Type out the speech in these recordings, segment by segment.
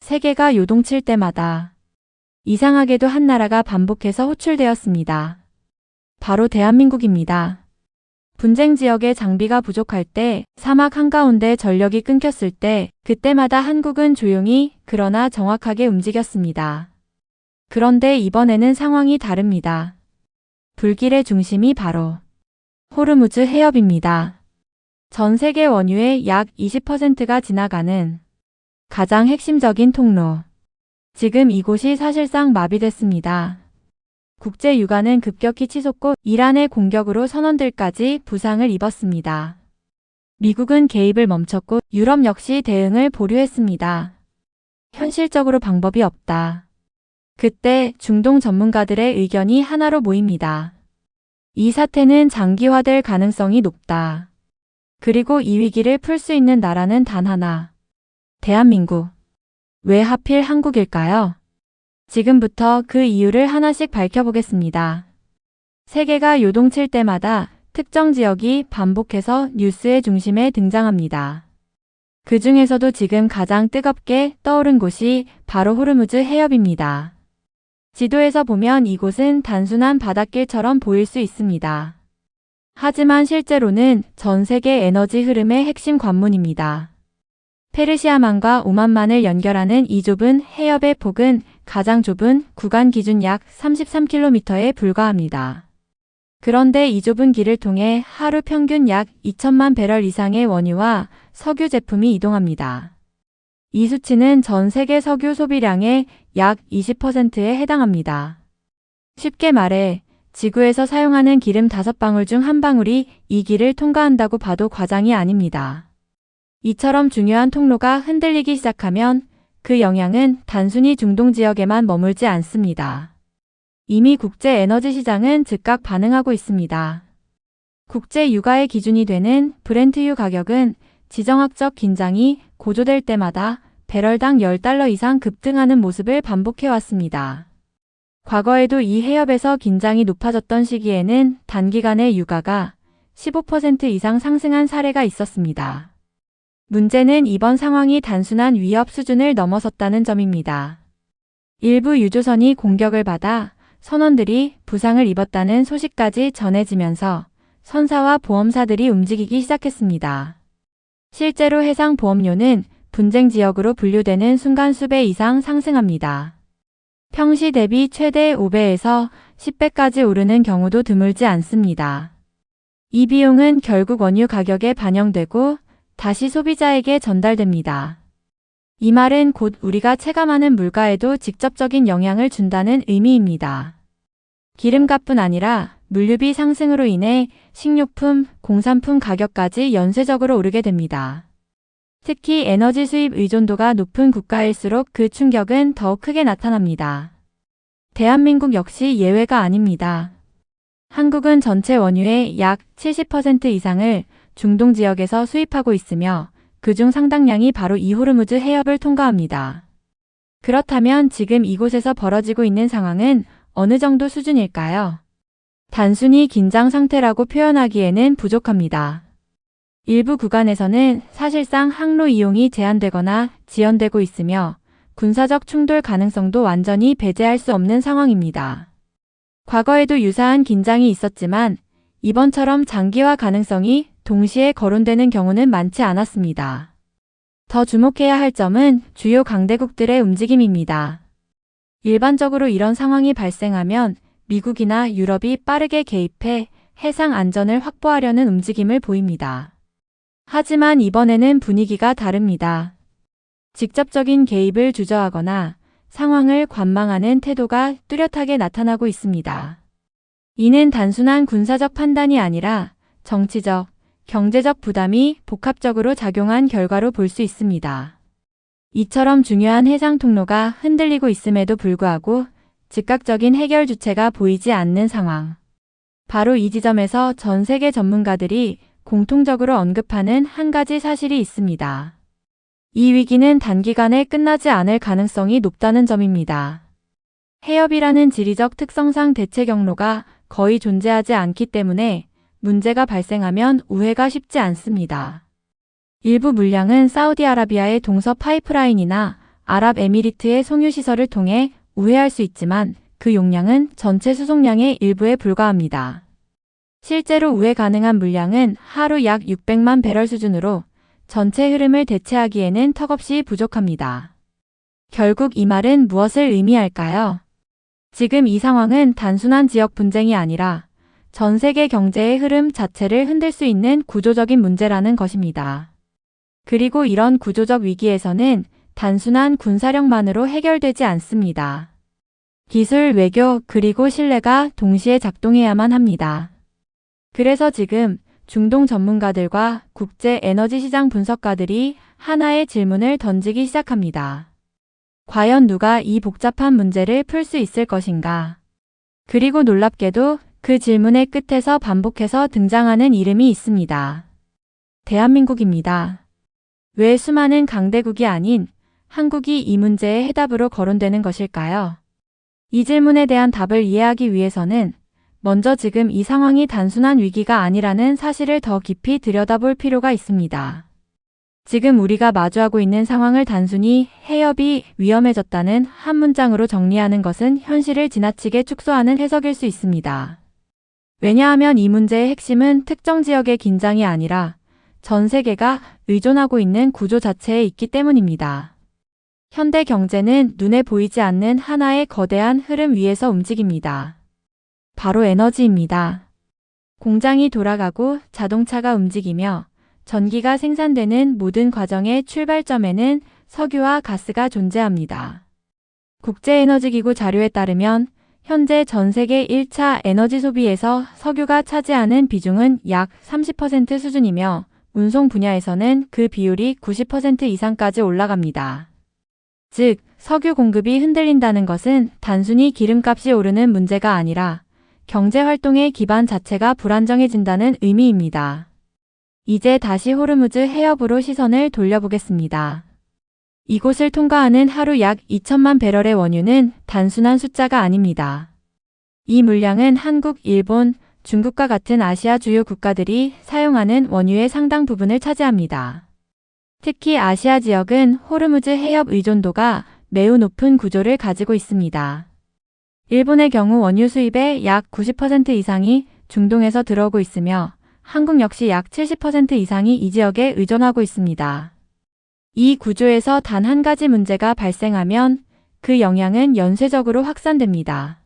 세계가 요동칠 때마다 이상하게도 한 나라가 반복해서 호출되었습니다. 바로 대한민국입니다. 분쟁 지역에 장비가 부족할 때, 사막 한가운데 전력이 끊겼을 때, 그때마다 한국은 조용히 그러나 정확하게 움직였습니다. 그런데 이번에는 상황이 다릅니다. 불길의 중심이 바로 호르무즈 해협입니다. 전 세계 원유의 약 20%가 지나가는 가장 핵심적인 통로. 지금 이곳이 사실상 마비됐습니다. 국제 유가는 급격히 치솟고 이란의 공격으로 선원들까지 부상을 입었습니다. 미국은 개입을 멈췄고 유럽 역시 대응을 보류했습니다. 현실적으로 방법이 없다. 그때 중동 전문가들의 의견이 하나로 모입니다. 이 사태는 장기화될 가능성이 높다. 그리고 이 위기를 풀 수 있는 나라는 단 하나. 대한민국. 왜 하필 한국일까요? 지금부터 그 이유를 하나씩 밝혀보겠습니다. 세계가 요동칠 때마다 특정 지역이 반복해서 뉴스의 중심에 등장합니다. 그 중에서도 지금 가장 뜨겁게 떠오른 곳이 바로 호르무즈 해협입니다. 지도에서 보면 이곳은 단순한 바닷길처럼 보일 수 있습니다. 하지만 실제로는 전 세계 에너지 흐름의 핵심 관문입니다. 페르시아만과 오만만을 연결하는 이 좁은 해협의 폭은 가장 좁은 구간 기준 약 33km에 불과합니다. 그런데 이 좁은 길을 통해 하루 평균 약 2천만 배럴 이상의 원유와 석유 제품이 이동합니다. 이 수치는 전 세계 석유 소비량의 약 20%에 해당합니다. 쉽게 말해 지구에서 사용하는 기름 5방울 중 1방울이 이 길을 통과한다고 봐도 과장이 아닙니다. 이처럼 중요한 통로가 흔들리기 시작하면 그 영향은 단순히 중동 지역에만 머물지 않습니다. 이미 국제 에너지 시장은 즉각 반응하고 있습니다. 국제 유가의 기준이 되는 브렌트유 가격은 지정학적 긴장이 고조될 때마다 배럴당 $10 이상 급등하는 모습을 반복해왔습니다. 과거에도 이 해협에서 긴장이 높아졌던 시기에는 단기간에 유가가 15% 이상 상승한 사례가 있었습니다. 문제는 이번 상황이 단순한 위협 수준을 넘어섰다는 점입니다. 일부 유조선이 공격을 받아 선원들이 부상을 입었다는 소식까지 전해지면서 선사와 보험사들이 움직이기 시작했습니다. 실제로 해상보험료는 분쟁 지역으로 분류되는 순간 수배 이상 상승합니다. 평시 대비 최대 5배에서 10배까지 오르는 경우도 드물지 않습니다. 이 비용은 결국 원유 가격에 반영되고 다시 소비자에게 전달됩니다. 이 말은 곧 우리가 체감하는 물가에도 직접적인 영향을 준다는 의미입니다. 기름값뿐 아니라 물류비 상승으로 인해 식료품, 공산품 가격까지 연쇄적으로 오르게 됩니다. 특히 에너지 수입 의존도가 높은 국가일수록 그 충격은 더욱 크게 나타납니다. 대한민국 역시 예외가 아닙니다. 한국은 전체 원유의 약 70% 이상을 중동 지역에서 수입하고 있으며 그중 상당량이 바로 이 호르무즈 해협을 통과합니다. 그렇다면 지금 이곳에서 벌어지고 있는 상황은 어느 정도 수준일까요? 단순히 긴장 상태라고 표현하기에는 부족합니다. 일부 구간에서는 사실상 항로 이용이 제한되거나 지연되고 있으며 군사적 충돌 가능성도 완전히 배제할 수 없는 상황입니다. 과거에도 유사한 긴장이 있었지만 이번처럼 장기화 가능성이 동시에 거론되는 경우는 많지 않았습니다. 더 주목해야 할 점은 주요 강대국들의 움직임입니다. 일반적으로 이런 상황이 발생하면 미국이나 유럽이 빠르게 개입해 해상 안전을 확보하려는 움직임을 보입니다. 하지만 이번에는 분위기가 다릅니다. 직접적인 개입을 주저하거나 상황을 관망하는 태도가 뚜렷하게 나타나고 있습니다. 이는 단순한 군사적 판단이 아니라 정치적, 경제적 부담이 복합적으로 작용한 결과로 볼 수 있습니다. 이처럼 중요한 해상 통로가 흔들리고 있음에도 불구하고 즉각적인 해결 주체가 보이지 않는 상황. 바로 이 지점에서 전 세계 전문가들이 공통적으로 언급하는 한 가지 사실이 있습니다. 이 위기는 단기간에 끝나지 않을 가능성이 높다는 점입니다. 해협이라는 지리적 특성상 대체 경로가 거의 존재하지 않기 때문에 문제가 발생하면 우회가 쉽지 않습니다. 일부 물량은 사우디아라비아의 동서 파이프라인이나 아랍에미리트의 송유시설을 통해 우회할 수 있지만 그 용량은 전체 수송량의 일부에 불과합니다. 실제로 우회 가능한 물량은 하루 약 600만 배럴 수준으로 전체 흐름을 대체하기에는 턱없이 부족합니다. 결국 이 말은 무엇을 의미할까요? 지금 이 상황은 단순한 지역 분쟁이 아니라 전 세계 경제의 흐름 자체를 흔들 수 있는 구조적인 문제라는 것입니다. 그리고 이런 구조적 위기에서는 단순한 군사력만으로 해결되지 않습니다. 기술, 외교, 그리고 신뢰가 동시에 작동해야만 합니다. 그래서 지금 중동 전문가들과 국제 에너지 시장 분석가들이 하나의 질문을 던지기 시작합니다. 과연 누가 이 복잡한 문제를 풀 수 있을 것인가? 그리고 놀랍게도 그 질문의 끝에서 반복해서 등장하는 이름이 있습니다. 대한민국입니다. 왜 수많은 강대국이 아닌 한국이 이 문제의 해답으로 거론되는 것일까요? 이 질문에 대한 답을 이해하기 위해서는 먼저 지금 이 상황이 단순한 위기가 아니라는 사실을 더 깊이 들여다볼 필요가 있습니다. 지금 우리가 마주하고 있는 상황을 단순히 해협이 위험해졌다는 한 문장으로 정리하는 것은 현실을 지나치게 축소하는 해석일 수 있습니다. 왜냐하면 이 문제의 핵심은 특정 지역의 긴장이 아니라 전 세계가 의존하고 있는 구조 자체에 있기 때문입니다. 현대 경제는 눈에 보이지 않는 하나의 거대한 흐름 위에서 움직입니다. 바로 에너지입니다. 공장이 돌아가고 자동차가 움직이며 전기가 생산되는 모든 과정의 출발점에는 석유와 가스가 존재합니다. 국제에너지기구 자료에 따르면 현재 전 세계 1차 에너지 소비에서 석유가 차지하는 비중은 약 30% 수준이며 운송 분야에서는 그 비율이 90% 이상까지 올라갑니다. 즉, 석유 공급이 흔들린다는 것은 단순히 기름값이 오르는 문제가 아니라 경제 활동의 기반 자체가 불안정해진다는 의미입니다. 이제 다시 호르무즈 해협으로 시선을 돌려보겠습니다. 이곳을 통과하는 하루 약 2천만 배럴의 원유는 단순한 숫자가 아닙니다. 이 물량은 한국, 일본, 중국과 같은 아시아 주요 국가들이 사용하는 원유의 상당 부분을 차지합니다. 특히 아시아 지역은 호르무즈 해협 의존도가 매우 높은 구조를 가지고 있습니다. 일본의 경우 원유 수입의 약 90% 이상이 중동에서 들어오고 있으며 한국 역시 약 70% 이상이 이 지역에 의존하고 있습니다. 이 구조에서 단 한 가지 문제가 발생하면 그 영향은 연쇄적으로 확산됩니다.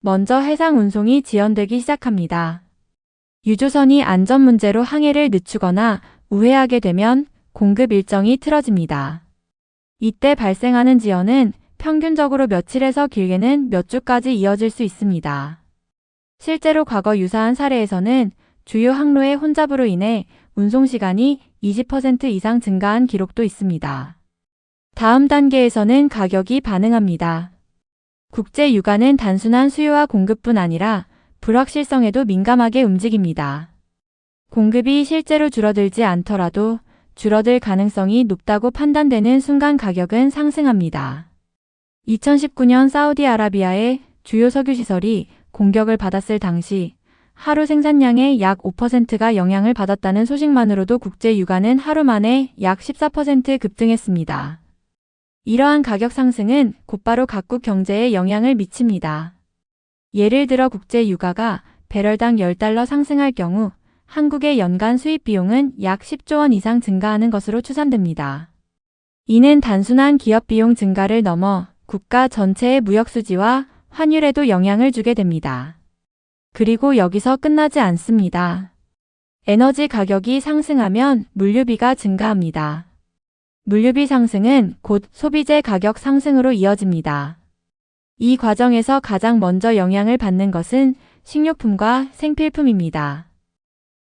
먼저 해상 운송이 지연되기 시작합니다. 유조선이 안전 문제로 항해를 늦추거나 우회하게 되면 공급 일정이 틀어집니다. 이때 발생하는 지연은 평균적으로 며칠에서 길게는 몇 주까지 이어질 수 있습니다. 실제로 과거 유사한 사례에서는 주요 항로의 혼잡으로 인해 운송시간이 20% 이상 증가한 기록도 있습니다. 다음 단계에서는 가격이 반응합니다. 국제 유가는 단순한 수요와 공급뿐 아니라 불확실성에도 민감하게 움직입니다. 공급이 실제로 줄어들지 않더라도 줄어들 가능성이 높다고 판단되는 순간 가격은 상승합니다. 2019년 사우디아라비아의 주요 석유시설이 공격을 받았을 당시 하루 생산량의 약 5%가 영향을 받았다는 소식만으로도 국제 유가는 하루 만에 약 14% 급등했습니다. 이러한 가격 상승은 곧바로 각국 경제에 영향을 미칩니다. 예를 들어 국제 유가가 배럴당 10달러 상승할 경우 한국의 연간 수입 비용은 약 10조 원 이상 증가하는 것으로 추산됩니다. 이는 단순한 기업 비용 증가를 넘어 국가 전체의 무역 수지와 환율에도 영향을 주게 됩니다. 그리고 여기서 끝나지 않습니다. 에너지 가격이 상승하면 물류비가 증가합니다. 물류비 상승은 곧 소비재 가격 상승으로 이어집니다. 이 과정에서 가장 먼저 영향을 받는 것은 식료품과 생필품입니다.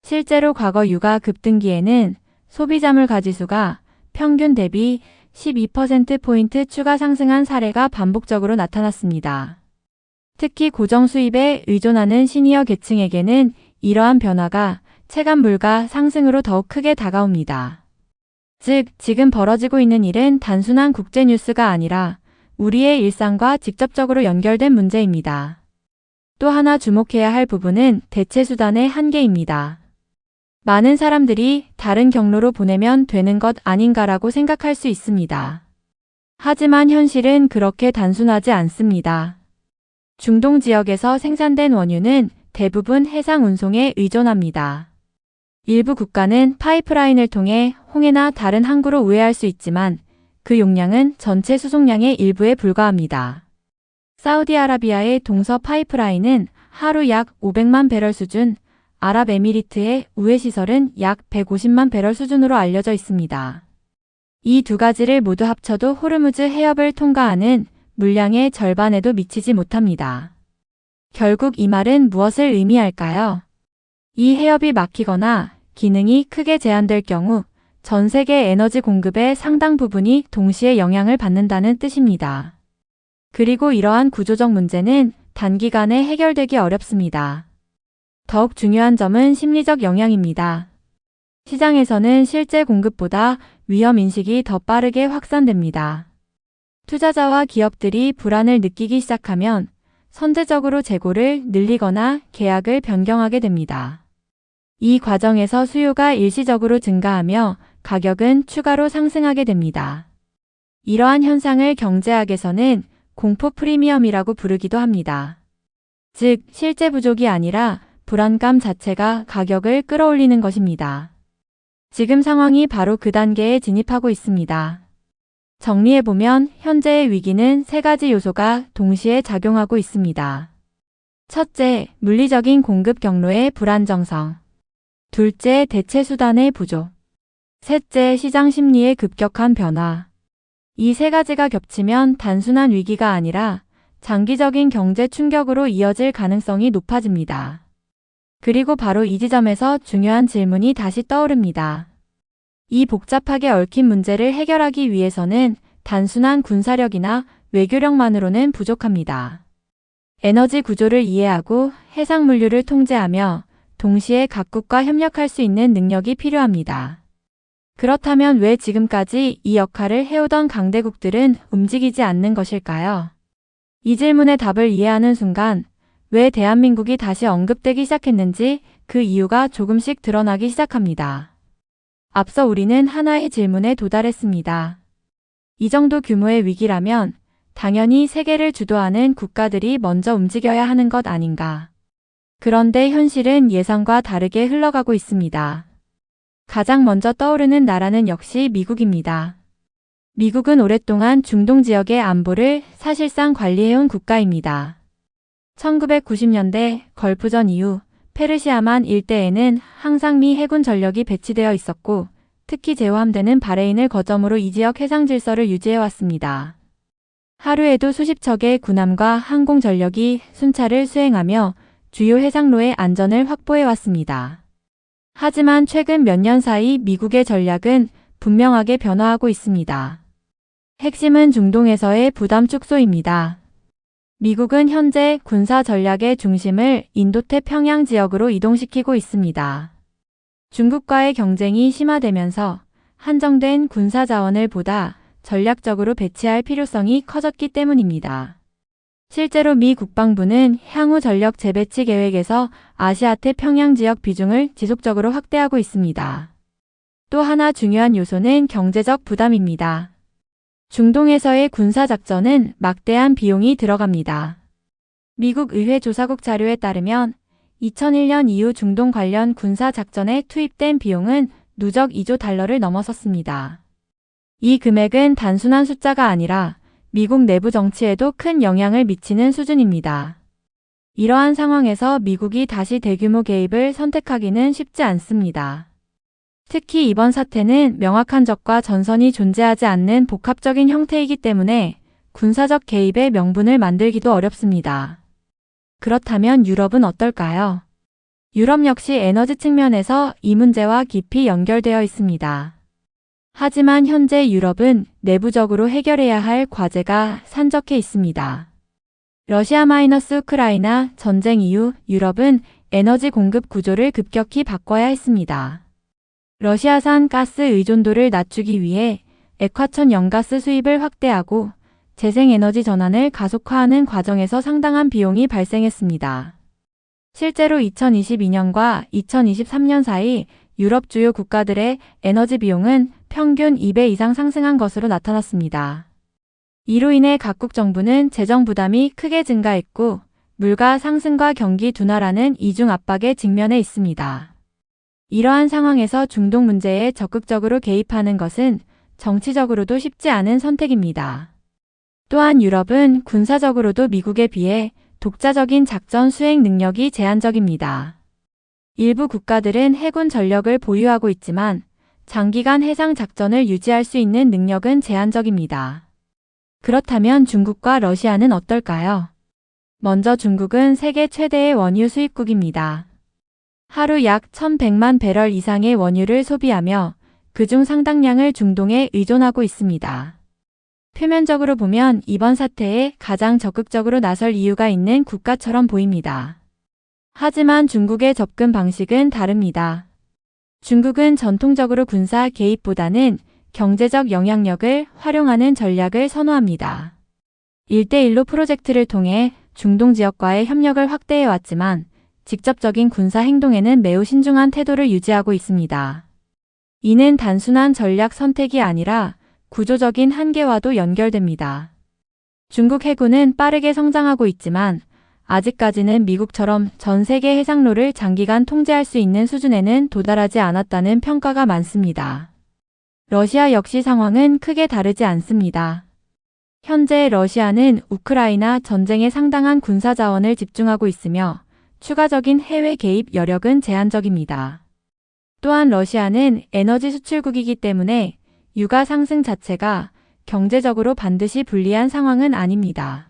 실제로 과거 유가 급등기에는 소비자물 가지수가 평균 대비 12%포인트 추가 상승한 사례가 반복적으로 나타났습니다. 특히 고정 수입에 의존하는 시니어 계층에게는 이러한 변화가 체감 물가 상승으로 더욱 크게 다가옵니다. 즉, 지금 벌어지고 있는 일은 단순한 국제 뉴스가 아니라 우리의 일상과 직접적으로 연결된 문제입니다. 또 하나 주목해야 할 부분은 대체 수단의 한계입니다. 많은 사람들이 다른 경로로 보내면 되는 것 아닌가라고 생각할 수 있습니다. 하지만 현실은 그렇게 단순하지 않습니다. 중동 지역에서 생산된 원유는 대부분 해상 운송에 의존합니다. 일부 국가는 파이프라인을 통해 홍해나 다른 항구로 우회할 수 있지만 그 용량은 전체 수송량의 일부에 불과합니다. 사우디아라비아의 동서 파이프라인은 하루 약 500만 배럴 수준, 아랍에미리트의 우회 시설은 약 150만 배럴 수준으로 알려져 있습니다. 이 두 가지를 모두 합쳐도 호르무즈 해협을 통과하는 물량의 절반에도 미치지 못합니다. 결국 이 말은 무엇을 의미할까요? 이 해협이 막히거나 기능이 크게 제한될 경우 전 세계 에너지 공급의 상당 부분이 동시에 영향을 받는다는 뜻입니다. 그리고 이러한 구조적 문제는 단기간에 해결되기 어렵습니다. 더욱 중요한 점은 심리적 영향입니다. 시장에서는 실제 공급보다 위험 인식이 더 빠르게 확산됩니다. 투자자와 기업들이 불안을 느끼기 시작하면 선제적으로 재고를 늘리거나 계약을 변경하게 됩니다. 이 과정에서 수요가 일시적으로 증가하며 가격은 추가로 상승하게 됩니다. 이러한 현상을 경제학에서는 공포 프리미엄이라고 부르기도 합니다. 즉, 실제 부족이 아니라 불안감 자체가 가격을 끌어올리는 것입니다. 지금 상황이 바로 그 단계에 진입하고 있습니다. 정리해보면 현재의 위기는 세 가지 요소가 동시에 작용하고 있습니다. 첫째, 물리적인 공급 경로의 불안정성. 둘째, 대체 수단의 부족. 셋째, 시장 심리의 급격한 변화. 이 세 가지가 겹치면 단순한 위기가 아니라 장기적인 경제 충격으로 이어질 가능성이 높아집니다. 그리고 바로 이 지점에서 중요한 질문이 다시 떠오릅니다. 이 복잡하게 얽힌 문제를 해결하기 위해서는 단순한 군사력이나 외교력만으로는 부족합니다. 에너지 구조를 이해하고 해상 물류를 통제하며 동시에 각국과 협력할 수 있는 능력이 필요합니다. 그렇다면 왜 지금까지 이 역할을 해오던 강대국들은 움직이지 않는 것일까요? 이 질문의 답을 이해하는 순간 왜 대한민국이 다시 언급되기 시작했는지 그 이유가 조금씩 드러나기 시작합니다. 앞서 우리는 하나의 질문에 도달했습니다. 이 정도 규모의 위기라면 당연히 세계를 주도하는 국가들이 먼저 움직여야 하는 것 아닌가. 그런데 현실은 예상과 다르게 흘러가고 있습니다. 가장 먼저 떠오르는 나라는 역시 미국입니다. 미국은 오랫동안 중동 지역의 안보를 사실상 관리해온 국가입니다. 1990년대 걸프전 이후 페르시아만 일대에는 항상 미 해군 전력이 배치되어 있었고 특히 제호함대는 바레인을 거점으로 이 지역 해상 질서를 유지해왔습니다. 하루에도 수십 척의 군함과 항공 전력이 순찰을 수행하며 주요 해상로의 안전을 확보해왔습니다. 하지만 최근 몇 년 사이 미국의 전략은 분명하게 변화하고 있습니다. 핵심은 중동에서의 부담 축소입니다. 미국은 현재 군사 전략의 중심을 인도태평양 지역으로 이동시키고 있습니다. 중국과의 경쟁이 심화되면서 한정된 군사 자원을 보다 전략적으로 배치할 필요성이 커졌기 때문입니다. 실제로 미 국방부는 향후 전력 재배치 계획에서 아시아 태평양 지역 비중을 지속적으로 확대하고 있습니다. 또 하나 중요한 요소는 경제적 부담입니다. 중동에서의 군사작전은 막대한 비용이 들어갑니다. 미국 의회 조사국 자료에 따르면 2001년 이후 중동 관련 군사작전에 투입된 비용은 누적 2조 달러를 넘어섰습니다. 이 금액은 단순한 숫자가 아니라 미국 내부 정치에도 큰 영향을 미치는 수준입니다. 이러한 상황에서 미국이 다시 대규모 개입을 선택하기는 쉽지 않습니다. 특히 이번 사태는 명확한 적과 전선이 존재하지 않는 복합적인 형태이기 때문에 군사적 개입의 명분을 만들기도 어렵습니다. 그렇다면 유럽은 어떨까요? 유럽 역시 에너지 측면에서 이 문제와 깊이 연결되어 있습니다. 하지만 현재 유럽은 내부적으로 해결해야 할 과제가 산적해 있습니다. 러시아-우크라이나 전쟁 이후 유럽은 에너지 공급 구조를 급격히 바꿔야 했습니다. 러시아산 가스 의존도를 낮추기 위해 액화천 연가스 수입을 확대하고 재생에너지 전환을 가속화하는 과정에서 상당한 비용이 발생했습니다. 실제로 2022년과 2023년 사이 유럽 주요 국가들의 에너지 비용은 평균 2배 이상 상승한 것으로 나타났습니다. 이로 인해 각국 정부는 재정 부담이 크게 증가했고 물가 상승과 경기 둔화라는 이중 압박에 직면해 있습니다. 이러한 상황에서 중동 문제에 적극적으로 개입하는 것은 정치적으로도 쉽지 않은 선택입니다. 또한 유럽은 군사적으로도 미국에 비해 독자적인 작전 수행 능력이 제한적입니다. 일부 국가들은 해군 전력을 보유하고 있지만 장기간 해상 작전을 유지할 수 있는 능력은 제한적입니다. 그렇다면 중국과 러시아는 어떨까요? 먼저 중국은 세계 최대의 원유 수입국입니다. 하루 약 1,100만 배럴 이상의 원유를 소비하며 그중 상당량을 중동에 의존하고 있습니다. 표면적으로 보면 이번 사태에 가장 적극적으로 나설 이유가 있는 국가처럼 보입니다. 하지만 중국의 접근 방식은 다릅니다. 중국은 전통적으로 군사 개입보다는 경제적 영향력을 활용하는 전략을 선호합니다. 1대1로 프로젝트를 통해 중동 지역과의 협력을 확대해 왔지만 직접적인 군사 행동에는 매우 신중한 태도를 유지하고 있습니다. 이는 단순한 전략 선택이 아니라 구조적인 한계와도 연결됩니다. 중국 해군은 빠르게 성장하고 있지만 아직까지는 미국처럼 전 세계 해상로를 장기간 통제할 수 있는 수준에는 도달하지 않았다는 평가가 많습니다. 러시아 역시 상황은 크게 다르지 않습니다. 현재 러시아는 우크라이나 전쟁에 상당한 군사 자원을 집중하고 있으며 추가적인 해외 개입 여력은 제한적입니다. 또한 러시아는 에너지 수출국이기 때문에 유가 상승 자체가 경제적으로 반드시 불리한 상황은 아닙니다.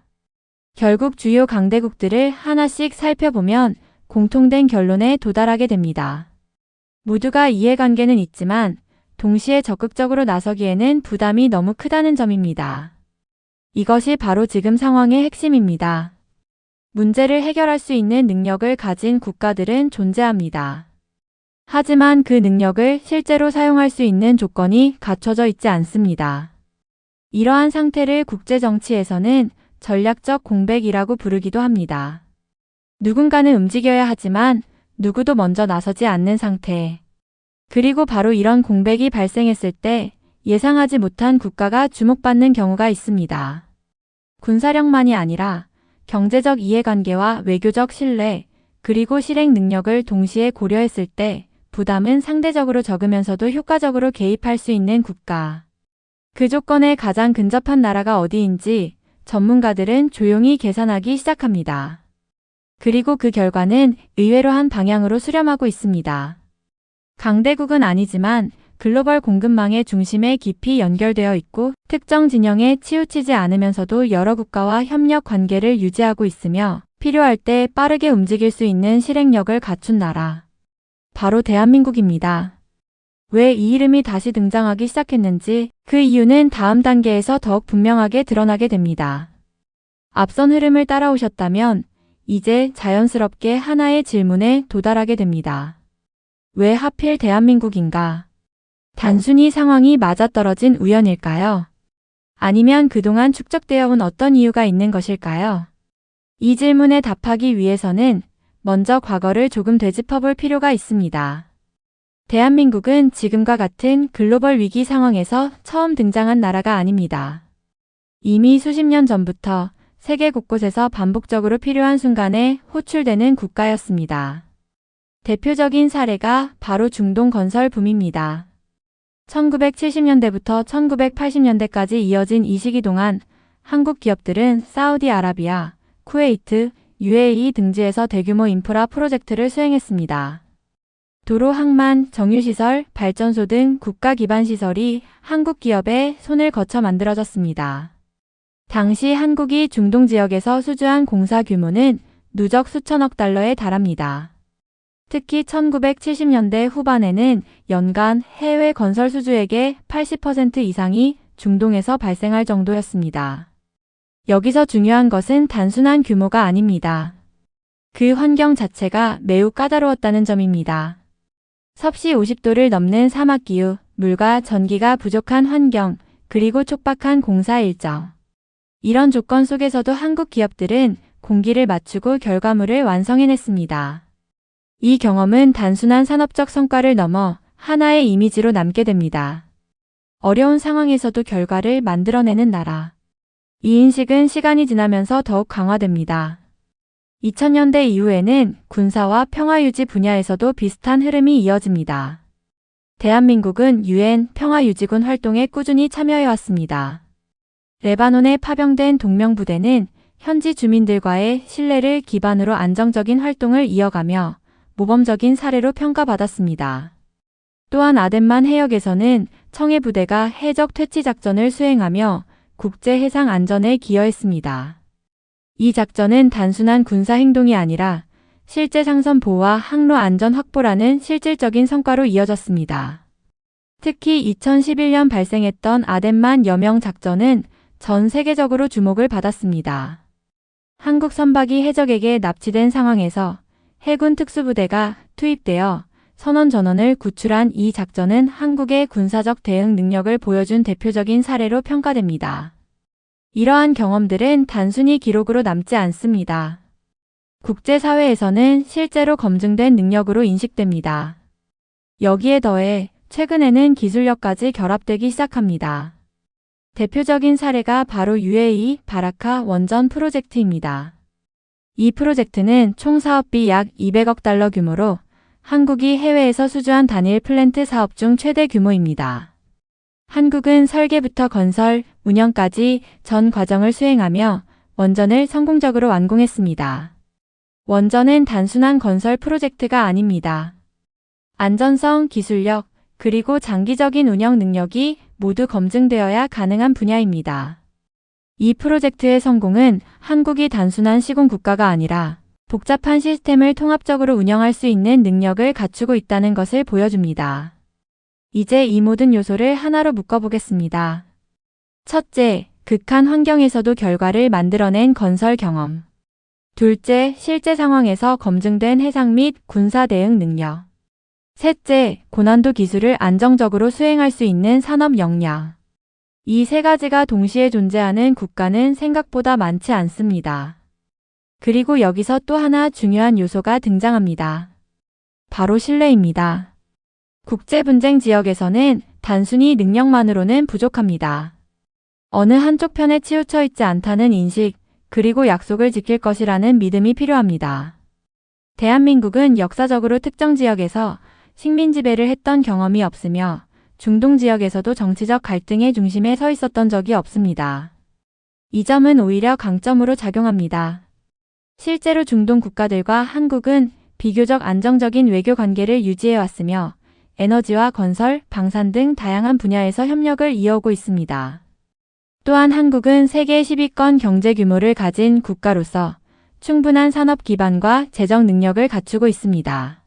결국 주요 강대국들을 하나씩 살펴보면 공통된 결론에 도달하게 됩니다. 모두가 이해관계는 있지만 동시에 적극적으로 나서기에는 부담이 너무 크다는 점입니다. 이것이 바로 지금 상황의 핵심입니다. 문제를 해결할 수 있는 능력을 가진 국가들은 존재합니다. 하지만 그 능력을 실제로 사용할 수 있는 조건이 갖춰져 있지 않습니다. 이러한 상태를 국제정치에서는 전략적 공백이라고 부르기도 합니다. 누군가는 움직여야 하지만 누구도 먼저 나서지 않는 상태. 그리고 바로 이런 공백이 발생했을 때 예상하지 못한 국가가 주목받는 경우가 있습니다. 군사력만이 아니라 경제적 이해관계와 외교적 신뢰, 그리고 실행 능력을 동시에 고려했을 때 부담은 상대적으로 적으면서도 효과적으로 개입할 수 있는 국가. 그 조건에 가장 근접한 나라가 어디인지 전문가들은 조용히 계산하기 시작합니다. 그리고 그 결과는 의외로 한 방향으로 수렴하고 있습니다. 강대국은 아니지만 글로벌 공급망의 중심에 깊이 연결되어 있고 특정 진영에 치우치지 않으면서도 여러 국가와 협력 관계를 유지하고 있으며 필요할 때 빠르게 움직일 수 있는 실행력을 갖춘 나라. 바로 대한민국입니다. 왜 이 이름이 다시 등장하기 시작했는지 그 이유는 다음 단계에서 더욱 분명하게 드러나게 됩니다. 앞선 흐름을 따라오셨다면 이제 자연스럽게 하나의 질문에 도달하게 됩니다. 왜 하필 대한민국인가? 단순히 상황이 맞아떨어진 우연일까요? 아니면 그동안 축적되어 온 어떤 이유가 있는 것일까요? 이 질문에 답하기 위해서는 먼저 과거를 조금 되짚어볼 필요가 있습니다. 대한민국은 지금과 같은 글로벌 위기 상황에서 처음 등장한 나라가 아닙니다. 이미 수십 년 전부터 세계 곳곳에서 반복적으로 필요한 순간에 호출되는 국가였습니다. 대표적인 사례가 바로 중동 건설 붐입니다. 1970년대부터 1980년대까지 이어진 이 시기 동안 한국 기업들은 사우디아라비아, 쿠웨이트, UAE 등지에서 대규모 인프라 프로젝트를 수행했습니다. 도로, 항만, 정유시설, 발전소 등 국가 기반 시설이 한국 기업의 손을 거쳐 만들어졌습니다. 당시 한국이 중동 지역에서 수주한 공사 규모는 누적 수천억 달러에 달합니다. 특히 1970년대 후반에는 연간 해외 건설 수주액의 80% 이상이 중동에서 발생할 정도였습니다. 여기서 중요한 것은 단순한 규모가 아닙니다. 그 환경 자체가 매우 까다로웠다는 점입니다. 섭씨 50도를 넘는 사막 기후, 물과 전기가 부족한 환경, 그리고 촉박한 공사 일정. 이런 조건 속에서도 한국 기업들은 공기를 맞추고 결과물을 완성해냈습니다. 이 경험은 단순한 산업적 성과를 넘어 하나의 이미지로 남게 됩니다. 어려운 상황에서도 결과를 만들어내는 나라. 이 인식은 시간이 지나면서 더욱 강화됩니다. 2000년대 이후에는 군사와 평화유지 분야에서도 비슷한 흐름이 이어집니다. 대한민국은 UN 평화유지군 활동에 꾸준히 참여해왔습니다. 레바논에 파병된 동명부대는 현지 주민들과의 신뢰를 기반으로 안정적인 활동을 이어가며 모범적인 사례로 평가받았습니다. 또한 아덴만 해역에서는 청해부대가 해적 퇴치 작전을 수행하며 국제 해상 안전에 기여했습니다. 이 작전은 단순한 군사 행동이 아니라 실제 상선 보호와 항로 안전 확보라는 실질적인 성과로 이어졌습니다. 특히 2011년 발생했던 아덴만 여명 작전은 전 세계적으로 주목을 받았습니다. 한국 선박이 해적에게 납치된 상황에서 해군 특수부대가 투입되어 선원 전원을 구출한 이 작전은 한국의 군사적 대응 능력을 보여준 대표적인 사례로 평가됩니다. 이러한 경험들은 단순히 기록으로 남지 않습니다. 국제사회에서는 실제로 검증된 능력으로 인식됩니다. 여기에 더해 최근에는 기술력까지 결합되기 시작합니다. 대표적인 사례가 바로 UAE 바라카 원전 프로젝트입니다. 이 프로젝트는 총 사업비 약 200억 달러 규모로 한국이 해외에서 수주한 단일 플랜트 사업 중 최대 규모입니다. 한국은 설계부터 건설, 운영까지 전 과정을 수행하며 원전을 성공적으로 완공했습니다. 원전은 단순한 건설 프로젝트가 아닙니다. 안전성, 기술력, 그리고 장기적인 운영 능력이 모두 검증되어야 가능한 분야입니다. 이 프로젝트의 성공은 한국이 단순한 시공 국가가 아니라 복잡한 시스템을 통합적으로 운영할 수 있는 능력을 갖추고 있다는 것을 보여줍니다. 이제 이 모든 요소를 하나로 묶어보겠습니다. 첫째, 극한 환경에서도 결과를 만들어낸 건설 경험. 둘째, 실제 상황에서 검증된 해상 및 군사 대응 능력. 셋째, 고난도 기술을 안정적으로 수행할 수 있는 산업 역량. 이 세 가지가 동시에 존재하는 국가는 생각보다 많지 않습니다. 그리고 여기서 또 하나 중요한 요소가 등장합니다. 바로 신뢰입니다. 국제분쟁 지역에서는 단순히 능력만으로는 부족합니다. 어느 한쪽 편에 치우쳐 있지 않다는 인식, 그리고 약속을 지킬 것이라는 믿음이 필요합니다. 대한민국은 역사적으로 특정 지역에서 식민 지배를 했던 경험이 없으며 중동 지역에서도 정치적 갈등의 중심에 서 있었던 적이 없습니다. 이 점은 오히려 강점으로 작용합니다. 실제로 중동 국가들과 한국은 비교적 안정적인 외교 관계를 유지해왔으며 에너지와 건설, 방산 등 다양한 분야에서 협력을 이어오고 있습니다. 또한 한국은 세계 10위권 경제 규모를 가진 국가로서 충분한 산업 기반과 재정 능력을 갖추고 있습니다.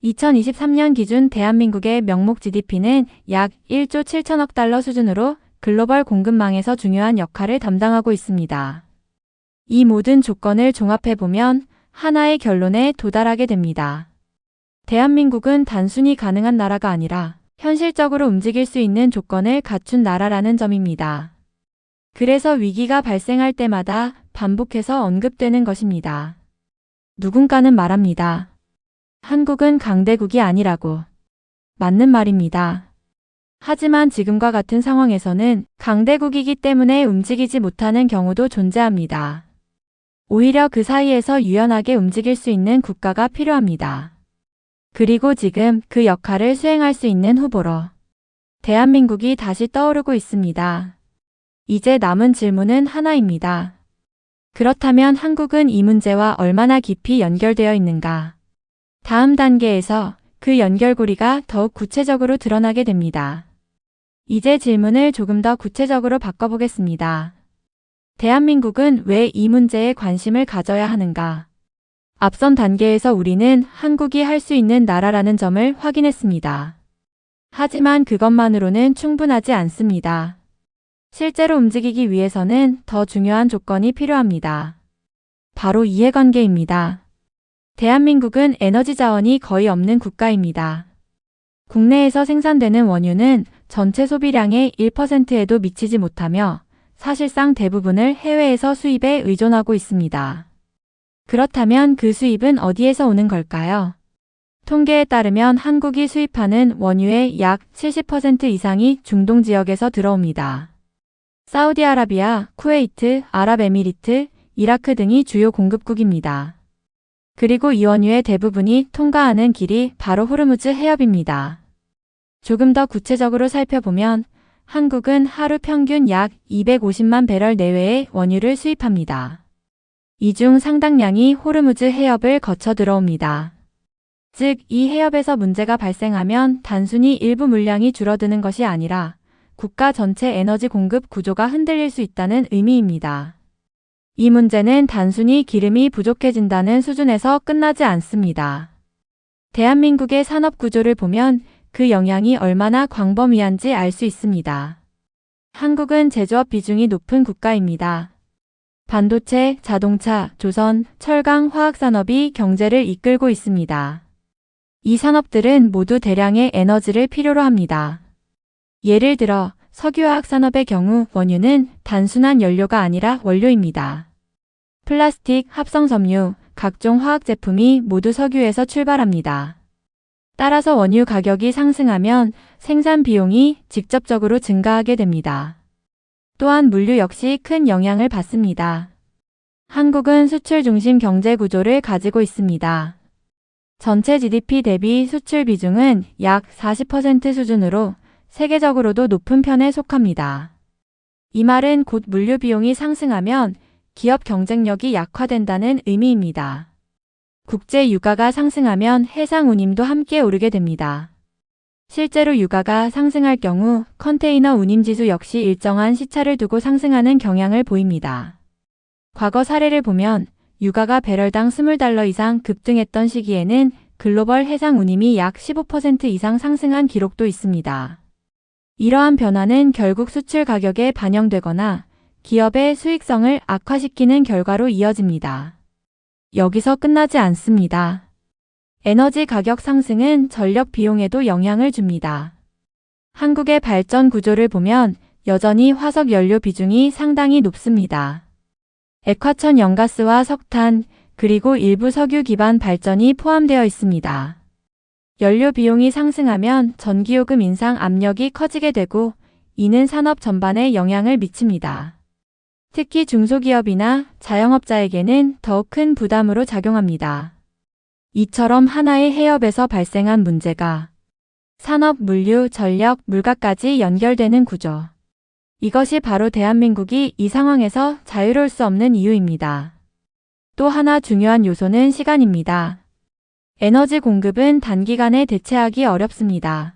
2023년 기준 대한민국의 명목 GDP는 약 1조 7천억 달러 수준으로 글로벌 공급망에서 중요한 역할을 담당하고 있습니다. 이 모든 조건을 종합해보면 하나의 결론에 도달하게 됩니다. 대한민국은 단순히 가능한 나라가 아니라 현실적으로 움직일 수 있는 조건을 갖춘 나라라는 점입니다. 그래서 위기가 발생할 때마다 반복해서 언급되는 것입니다. 누군가는 말합니다. 한국은 강대국이 아니라고. 맞는 말입니다. 하지만 지금과 같은 상황에서는 강대국이기 때문에 움직이지 못하는 경우도 존재합니다. 오히려 그 사이에서 유연하게 움직일 수 있는 국가가 필요합니다. 그리고 지금 그 역할을 수행할 수 있는 후보로 대한민국이 다시 떠오르고 있습니다. 이제 남은 질문은 하나입니다. 그렇다면 한국은 이 문제와 얼마나 깊이 연결되어 있는가? 다음 단계에서 그 연결고리가 더욱 구체적으로 드러나게 됩니다. 이제 질문을 조금 더 구체적으로 바꿔보겠습니다. 대한민국은 왜 이 문제에 관심을 가져야 하는가? 앞선 단계에서 우리는 한국이 할 수 있는 나라라는 점을 확인했습니다. 하지만 그것만으로는 충분하지 않습니다. 실제로 움직이기 위해서는 더 중요한 조건이 필요합니다. 바로 이해관계입니다. 대한민국은 에너지 자원이 거의 없는 국가입니다. 국내에서 생산되는 원유는 전체 소비량의 1%에도 미치지 못하며 사실상 대부분을 해외에서 수입에 의존하고 있습니다. 그렇다면 그 수입은 어디에서 오는 걸까요? 통계에 따르면 한국이 수입하는 원유의 약 70% 이상이 중동 지역에서 들어옵니다. 사우디아라비아, 쿠웨이트, 아랍에미리트, 이라크 등이 주요 공급국입니다. 그리고 이 원유의 대부분이 통과하는 길이 바로 호르무즈 해협입니다. 조금 더 구체적으로 살펴보면 한국은 하루 평균 약 250만 배럴 내외의 원유를 수입합니다. 이 중 상당량이 호르무즈 해협을 거쳐 들어옵니다. 즉, 이 해협에서 문제가 발생하면 단순히 일부 물량이 줄어드는 것이 아니라 국가 전체 에너지 공급 구조가 흔들릴 수 있다는 의미입니다. 이 문제는 단순히 기름이 부족해진다는 수준에서 끝나지 않습니다. 대한민국의 산업 구조를 보면 그 영향이 얼마나 광범위한지 알 수 있습니다. 한국은 제조업 비중이 높은 국가입니다. 반도체, 자동차, 조선, 철강, 화학산업이 경제를 이끌고 있습니다. 이 산업들은 모두 대량의 에너지를 필요로 합니다. 예를 들어 석유화학 산업의 경우 원유는 단순한 연료가 아니라 원료입니다. 플라스틱, 합성섬유, 각종 화학 제품이 모두 석유에서 출발합니다. 따라서 원유 가격이 상승하면 생산 비용이 직접적으로 증가하게 됩니다. 또한 물류 역시 큰 영향을 받습니다. 한국은 수출 중심 경제 구조를 가지고 있습니다. 전체 GDP 대비 수출 비중은 약 40% 수준으로 세계적으로도 높은 편에 속합니다. 이 말은 곧 물류 비용이 상승하면 기업 경쟁력이 약화된다는 의미입니다. 국제 유가가 상승하면 해상 운임도 함께 오르게 됩니다. 실제로 유가가 상승할 경우 컨테이너 운임 지수 역시 일정한 시차를 두고 상승하는 경향을 보입니다. 과거 사례를 보면 유가가 배럴당 20달러 이상 급등했던 시기에는 글로벌 해상 운임이 약 15% 이상 상승한 기록도 있습니다. 이러한 변화는 결국 수출 가격에 반영되거나 기업의 수익성을 악화시키는 결과로 이어집니다. 여기서 끝나지 않습니다. 에너지 가격 상승은 전력 비용에도 영향을 줍니다. 한국의 발전 구조를 보면 여전히 화석 연료 비중이 상당히 높습니다. 액화천 연가스와 석탄, 그리고 일부 석유 기반 발전이 포함되어 있습니다. 연료 비용이 상승하면 전기요금 인상 압력이 커지게 되고 이는 산업 전반에 영향을 미칩니다. 특히 중소기업이나 자영업자에게는 더욱 큰 부담으로 작용합니다. 이처럼 하나의 해협에서 발생한 문제가 산업, 물류, 전력, 물가까지 연결되는 구조. 이것이 바로 대한민국이 이 상황에서 자유로울 수 없는 이유입니다. 또 하나 중요한 요소는 시간입니다. 에너지 공급은 단기간에 대체하기 어렵습니다.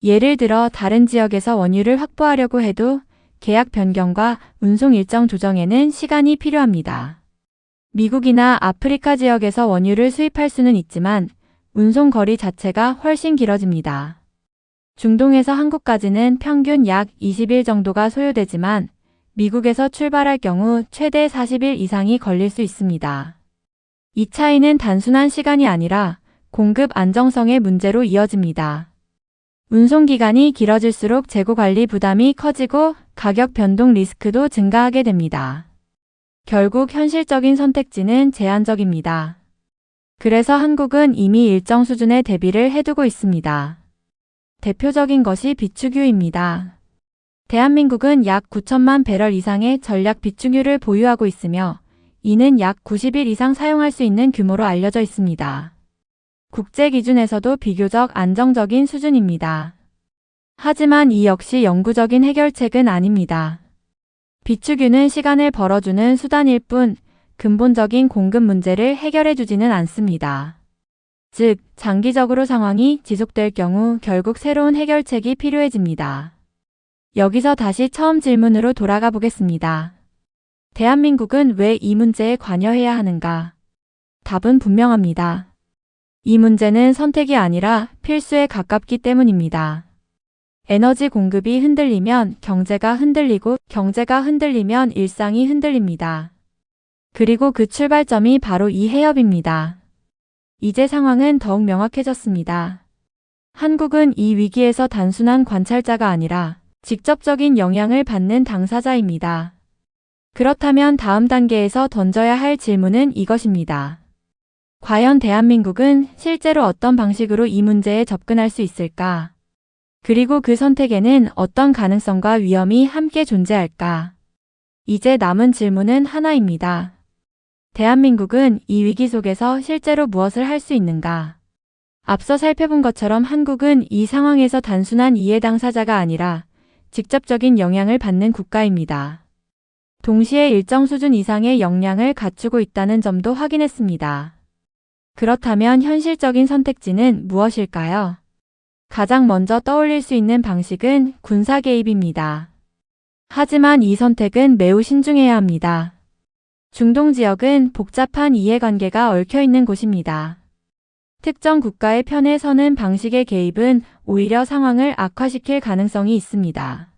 예를 들어 다른 지역에서 원유를 확보하려고 해도 계약 변경과 운송 일정 조정에는 시간이 필요합니다. 미국이나 아프리카 지역에서 원유를 수입할 수는 있지만 운송 거리 자체가 훨씬 길어집니다. 중동에서 한국까지는 평균 약 20일 정도가 소요되지만 미국에서 출발할 경우 최대 40일 이상이 걸릴 수 있습니다. 이 차이는 단순한 시간이 아니라 공급 안정성의 문제로 이어집니다. 운송 기간이 길어질수록 재고 관리 부담이 커지고 가격 변동 리스크도 증가하게 됩니다. 결국 현실적인 선택지는 제한적입니다. 그래서 한국은 이미 일정 수준의 대비를 해두고 있습니다. 대표적인 것이 비축유입니다. 대한민국은 약 9천만 배럴 이상의 전략 비축유를 보유하고 있으며 이는 약 90일 이상 사용할 수 있는 규모로 알려져 있습니다. 국제 기준에서도 비교적 안정적인 수준입니다. 하지만 이 역시 영구적인 해결책은 아닙니다. 비축유는 시간을 벌어주는 수단일 뿐 근본적인 공급 문제를 해결해주지는 않습니다. 즉, 장기적으로 상황이 지속될 경우 결국 새로운 해결책이 필요해집니다. 여기서 다시 처음 질문으로 돌아가 보겠습니다. 대한민국은 왜 이 문제에 관여해야 하는가? 답은 분명합니다. 이 문제는 선택이 아니라 필수에 가깝기 때문입니다. 에너지 공급이 흔들리면 경제가 흔들리고 경제가 흔들리면 일상이 흔들립니다. 그리고 그 출발점이 바로 이 해협입니다. 이제 상황은 더욱 명확해졌습니다. 한국은 이 위기에서 단순한 관찰자가 아니라 직접적인 영향을 받는 당사자입니다. 그렇다면 다음 단계에서 던져야 할 질문은 이것입니다. 과연 대한민국은 실제로 어떤 방식으로 이 문제에 접근할 수 있을까? 그리고 그 선택에는 어떤 가능성과 위험이 함께 존재할까? 이제 남은 질문은 하나입니다. 대한민국은 이 위기 속에서 실제로 무엇을 할 수 있는가? 앞서 살펴본 것처럼 한국은 이 상황에서 단순한 이해 당사자가 아니라 직접적인 영향을 받는 국가입니다. 동시에 일정 수준 이상의 역량을 갖추고 있다는 점도 확인했습니다. 그렇다면 현실적인 선택지는 무엇일까요? 가장 먼저 떠올릴 수 있는 방식은 군사 개입입니다. 하지만 이 선택은 매우 신중해야 합니다. 중동 지역은 복잡한 이해관계가 얽혀 있는 곳입니다. 특정 국가의 편에 서는 방식의 개입은 오히려 상황을 악화시킬 가능성이 있습니다.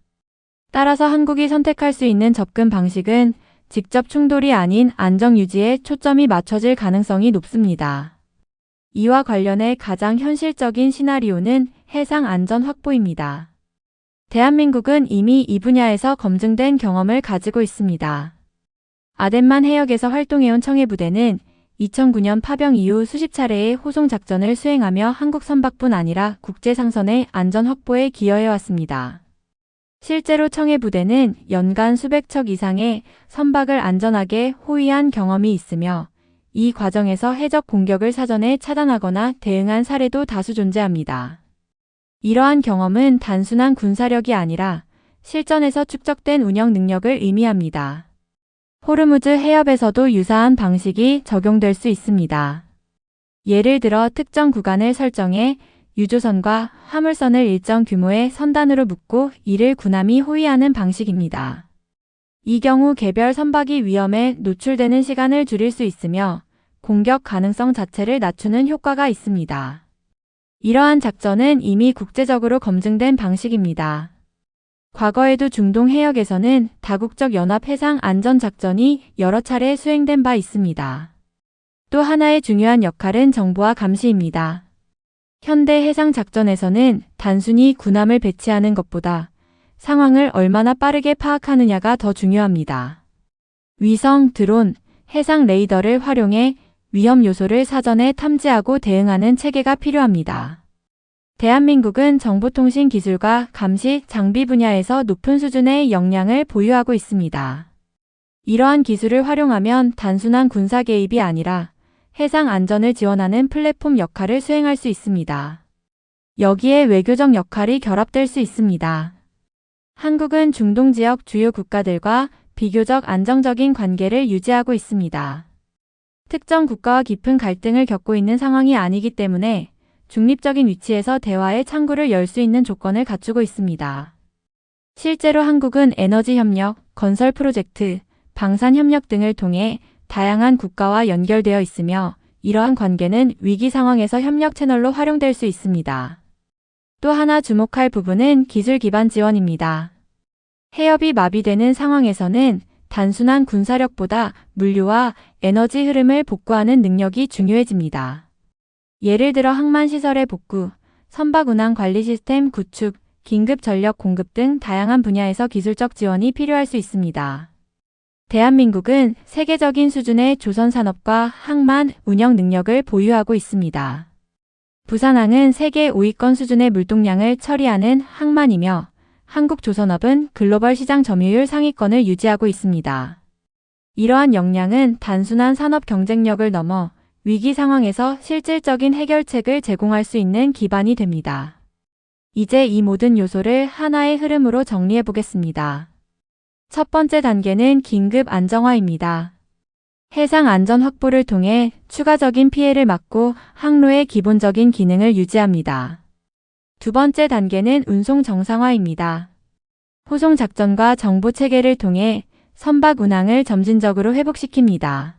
따라서 한국이 선택할 수 있는 접근 방식은 직접 충돌이 아닌 안정 유지에 초점이 맞춰질 가능성이 높습니다. 이와 관련해 가장 현실적인 시나리오는 해상 안전 확보입니다. 대한민국은 이미 이 분야에서 검증된 경험을 가지고 있습니다. 아덴만 해역에서 활동해온 청해부대는 2009년 파병 이후 수십 차례의 호송 작전을 수행하며 한국 선박뿐 아니라 국제 상선의 안전 확보에 기여해왔습니다. 실제로 청해부대는 연간 수백 척 이상의 선박을 안전하게 호위한 경험이 있으며 이 과정에서 해적 공격을 사전에 차단하거나 대응한 사례도 다수 존재합니다. 이러한 경험은 단순한 군사력이 아니라 실전에서 축적된 운영 능력을 의미합니다. 호르무즈 해협에서도 유사한 방식이 적용될 수 있습니다. 예를 들어 특정 구간을 설정해 유조선과 화물선을 일정 규모의 선단으로 묶고 이를 군함이 호위하는 방식입니다. 이 경우 개별 선박이 위험에 노출되는 시간을 줄일 수 있으며 공격 가능성 자체를 낮추는 효과가 있습니다. 이러한 작전은 이미 국제적으로 검증된 방식입니다. 과거에도 중동 해역에서는 다국적 연합 해상 안전 작전이 여러 차례 수행된 바 있습니다. 또 하나의 중요한 역할은 정보와 감시입니다. 현대 해상 작전에서는 단순히 군함을 배치하는 것보다 상황을 얼마나 빠르게 파악하느냐가 더 중요합니다. 위성, 드론, 해상 레이더를 활용해 위험 요소를 사전에 탐지하고 대응하는 체계가 필요합니다. 대한민국은 정보통신 기술과 감시, 장비 분야에서 높은 수준의 역량을 보유하고 있습니다. 이러한 기술을 활용하면 단순한 군사 개입이 아니라 해상 안전을 지원하는 플랫폼 역할을 수행할 수 있습니다. 여기에 외교적 역할이 결합될 수 있습니다. 한국은 중동 지역 주요 국가들과 비교적 안정적인 관계를 유지하고 있습니다. 특정 국가와 깊은 갈등을 겪고 있는 상황이 아니기 때문에 중립적인 위치에서 대화의 창구를 열 수 있는 조건을 갖추고 있습니다. 실제로 한국은 에너지 협력, 건설 프로젝트, 방산 협력 등을 통해 다양한 국가와 연결되어 있으며 이러한 관계는 위기 상황에서 협력 채널로 활용될 수 있습니다. 또 하나 주목할 부분은 기술 기반 지원입니다. 해협이 마비되는 상황에서는 단순한 군사력보다 물류와 에너지 흐름을 복구하는 능력이 중요해집니다. 예를 들어 항만시설의 복구, 선박 운항 관리 시스템 구축, 긴급 전력 공급 등 다양한 분야에서 기술적 지원이 필요할 수 있습니다. 대한민국은 세계적인 수준의 조선산업과 항만 운영 능력을 보유하고 있습니다. 부산항은 세계 5위권 수준의 물동량을 처리하는 항만이며 한국조선업은 글로벌 시장 점유율 상위권을 유지하고 있습니다. 이러한 역량은 단순한 산업 경쟁력을 넘어 위기 상황에서 실질적인 해결책을 제공할 수 있는 기반이 됩니다. 이제 이 모든 요소를 하나의 흐름으로 정리해 보겠습니다. 첫 번째 단계는 긴급 안정화입니다. 해상 안전 확보를 통해 추가적인 피해를 막고 항로의 기본적인 기능을 유지합니다. 두 번째 단계는 운송 정상화입니다. 호송 작전과 정보 체계를 통해 선박 운항을 점진적으로 회복시킵니다.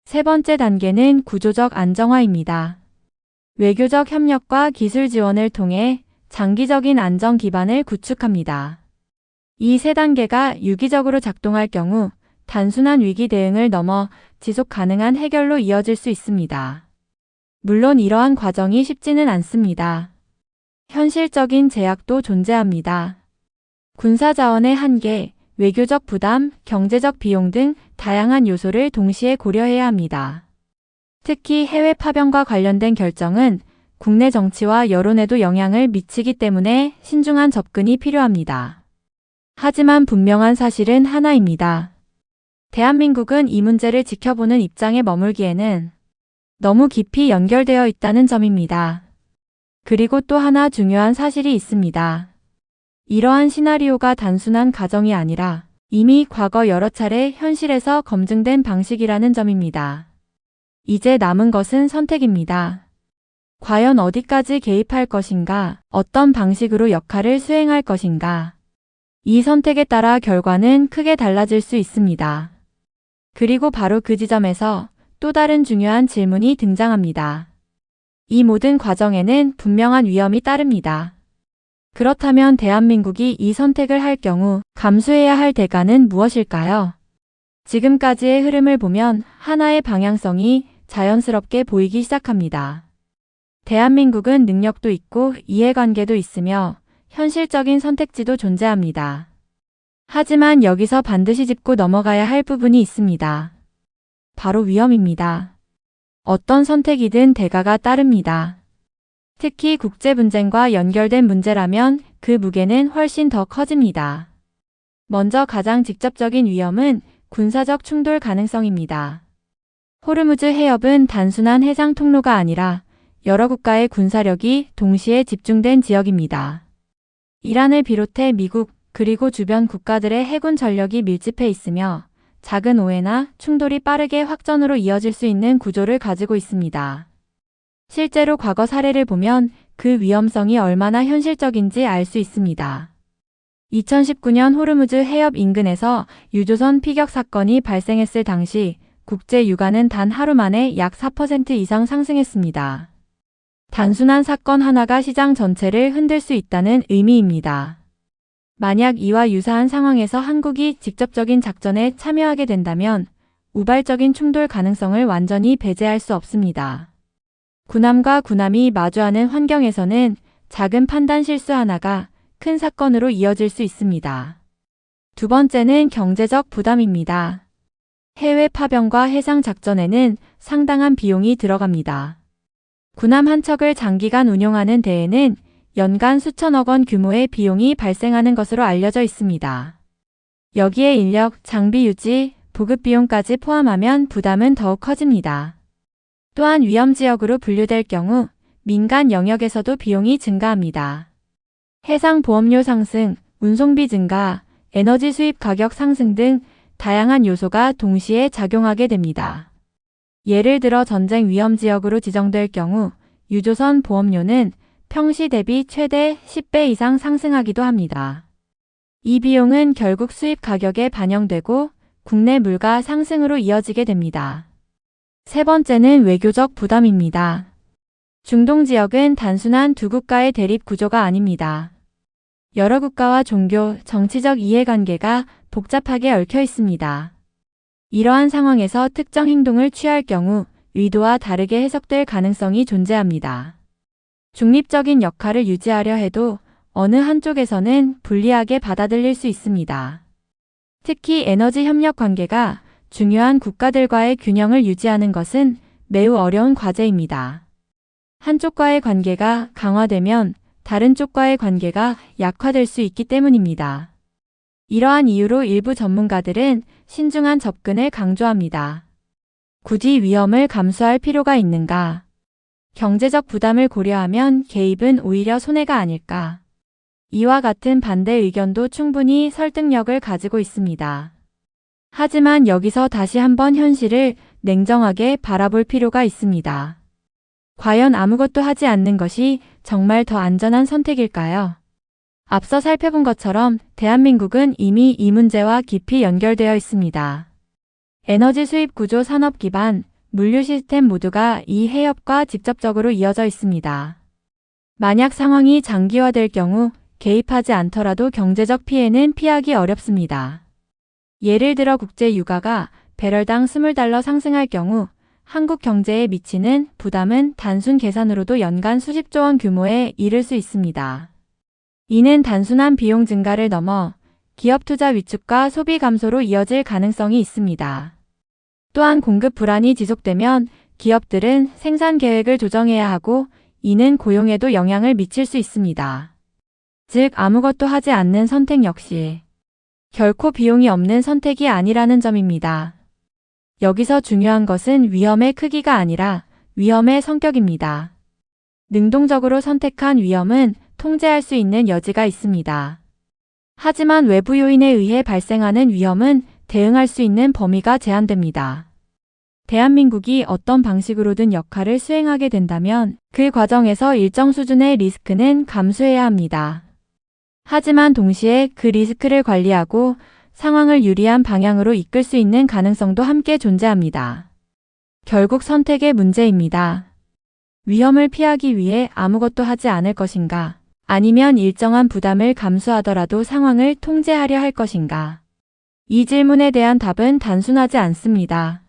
세 번째 단계는 구조적 안정화입니다. 외교적 협력과 기술 지원을 통해 장기적인 안정 기반을 구축합니다. 이 세 단계가 유기적으로 작동할 경우 단순한 위기 대응을 넘어 지속 가능한 해결로 이어질 수 있습니다. 물론 이러한 과정이 쉽지는 않습니다. 현실적인 제약도 존재합니다. 군사 자원의 한계, 외교적 부담, 경제적 비용 등 다양한 요소를 동시에 고려해야 합니다. 특히 해외 파병과 관련된 결정은 국내 정치와 여론에도 영향을 미치기 때문에 신중한 접근이 필요합니다. 하지만 분명한 사실은 하나입니다. 대한민국은 이 문제를 지켜보는 입장에 머물기에는 너무 깊이 연결되어 있다는 점입니다. 그리고 또 하나 중요한 사실이 있습니다. 이러한 시나리오가 단순한 가정이 아니라 이미 과거 여러 차례 현실에서 검증된 방식이라는 점입니다. 이제 남은 것은 선택입니다. 과연 어디까지 개입할 것인가, 어떤 방식으로 역할을 수행할 것인가. 이 선택에 따라 결과는 크게 달라질 수 있습니다. 그리고 바로 그 지점에서 또 다른 중요한 질문이 등장합니다. 이 모든 과정에는 분명한 위험이 따릅니다. 그렇다면 대한민국이 이 선택을 할 경우 감수해야 할 대가는 무엇일까요? 지금까지의 흐름을 보면 하나의 방향성이 자연스럽게 보이기 시작합니다. 대한민국은 능력도 있고 이해관계도 있으며 현실적인 선택지도 존재합니다. 하지만 여기서 반드시 짚고 넘어가야 할 부분이 있습니다. 바로 위험입니다. 어떤 선택이든 대가가 따릅니다. 특히 국제 분쟁과 연결된 문제라면 그 무게는 훨씬 더 커집니다. 먼저 가장 직접적인 위험은 군사적 충돌 가능성입니다. 호르무즈 해협은 단순한 해상 통로가 아니라 여러 국가의 군사력이 동시에 집중된 지역입니다. 이란을 비롯해 미국 그리고 주변 국가들의 해군 전력이 밀집해 있으며 작은 오해나 충돌이 빠르게 확전으로 이어질 수 있는 구조를 가지고 있습니다. 실제로 과거 사례를 보면 그 위험성이 얼마나 현실적인지 알 수 있습니다. 2019년 호르무즈 해협 인근에서 유조선 피격 사건이 발생했을 당시 국제 유가는 단 하루 만에 약 4% 이상 상승했습니다. 단순한 사건 하나가 시장 전체를 흔들 수 있다는 의미입니다. 만약 이와 유사한 상황에서 한국이 직접적인 작전에 참여하게 된다면 우발적인 충돌 가능성을 완전히 배제할 수 없습니다. 군함과 군함이 마주하는 환경에서는 작은 판단 실수 하나가 큰 사건으로 이어질 수 있습니다. 두 번째는 경제적 부담입니다. 해외 파병과 해상 작전에는 상당한 비용이 들어갑니다. 군함 한 척을 장기간 운용하는 데에는 연간 수천억 원 규모의 비용이 발생하는 것으로 알려져 있습니다. 여기에 인력, 장비 유지, 보급 비용까지 포함하면 부담은 더욱 커집니다. 또한 위험지역으로 분류될 경우 민간 영역에서도 비용이 증가합니다. 해상 보험료 상승, 운송비 증가, 에너지 수입 가격 상승 등 다양한 요소가 동시에 작용하게 됩니다. 예를 들어 전쟁 위험지역으로 지정될 경우 유조선 보험료는 평시 대비 최대 10배 이상 상승하기도 합니다. 이 비용은 결국 수입 가격에 반영되고 국내 물가 상승으로 이어지게 됩니다. 세 번째는 외교적 부담입니다. 중동 지역은 단순한 두 국가의 대립 구조가 아닙니다. 여러 국가와 종교, 정치적 이해관계가 복잡하게 얽혀 있습니다. 이러한 상황에서 특정 행동을 취할 경우 의도와 다르게 해석될 가능성이 존재합니다. 중립적인 역할을 유지하려 해도 어느 한쪽에서는 불리하게 받아들일 수 있습니다. 특히 에너지 협력 관계가 중요한 국가들과의 균형을 유지하는 것은 매우 어려운 과제입니다. 한쪽과의 관계가 강화되면 다른 쪽과의 관계가 약화될 수 있기 때문입니다. 이러한 이유로 일부 전문가들은 신중한 접근을 강조합니다. 굳이 위험을 감수할 필요가 있는가? 경제적 부담을 고려하면 개입은 오히려 손해가 아닐까? 이와 같은 반대 의견도 충분히 설득력을 가지고 있습니다. 하지만 여기서 다시 한번 현실을 냉정하게 바라볼 필요가 있습니다. 과연 아무것도 하지 않는 것이 정말 더 안전한 선택일까요? 앞서 살펴본 것처럼 대한민국은 이미 이 문제와 깊이 연결되어 있습니다. 에너지 수입 구조, 산업 기반, 물류 시스템 모두가 이 해협과 직접적으로 이어져 있습니다. 만약 상황이 장기화될 경우 개입하지 않더라도 경제적 피해는 피하기 어렵습니다. 예를 들어 국제 유가가 배럴당 20달러 상승할 경우 한국 경제에 미치는 부담은 단순 계산으로도 연간 수십조 원 규모에 이를 수 있습니다. 이는 단순한 비용 증가를 넘어 기업 투자 위축과 소비 감소로 이어질 가능성이 있습니다. 또한 공급 불안이 지속되면 기업들은 생산 계획을 조정해야 하고 이는 고용에도 영향을 미칠 수 있습니다. 즉, 아무것도 하지 않는 선택 역시 결코 비용이 없는 선택이 아니라는 점입니다. 여기서 중요한 것은 위험의 크기가 아니라 위험의 성격입니다. 능동적으로 선택한 위험은 통제할 수 있는 여지가 있습니다. 하지만 외부 요인에 의해 발생하는 위험은 대응할 수 있는 범위가 제한됩니다. 대한민국이 어떤 방식으로든 역할을 수행하게 된다면 그 과정에서 일정 수준의 리스크는 감수해야 합니다. 하지만 동시에 그 리스크를 관리하고 상황을 유리한 방향으로 이끌 수 있는 가능성도 함께 존재합니다. 결국 선택의 문제입니다. 위험을 피하기 위해 아무것도 하지 않을 것인가? 아니면 일정한 부담을 감수하더라도 상황을 통제하려 할 것인가? 이 질문에 대한 답은 단순하지 않습니다.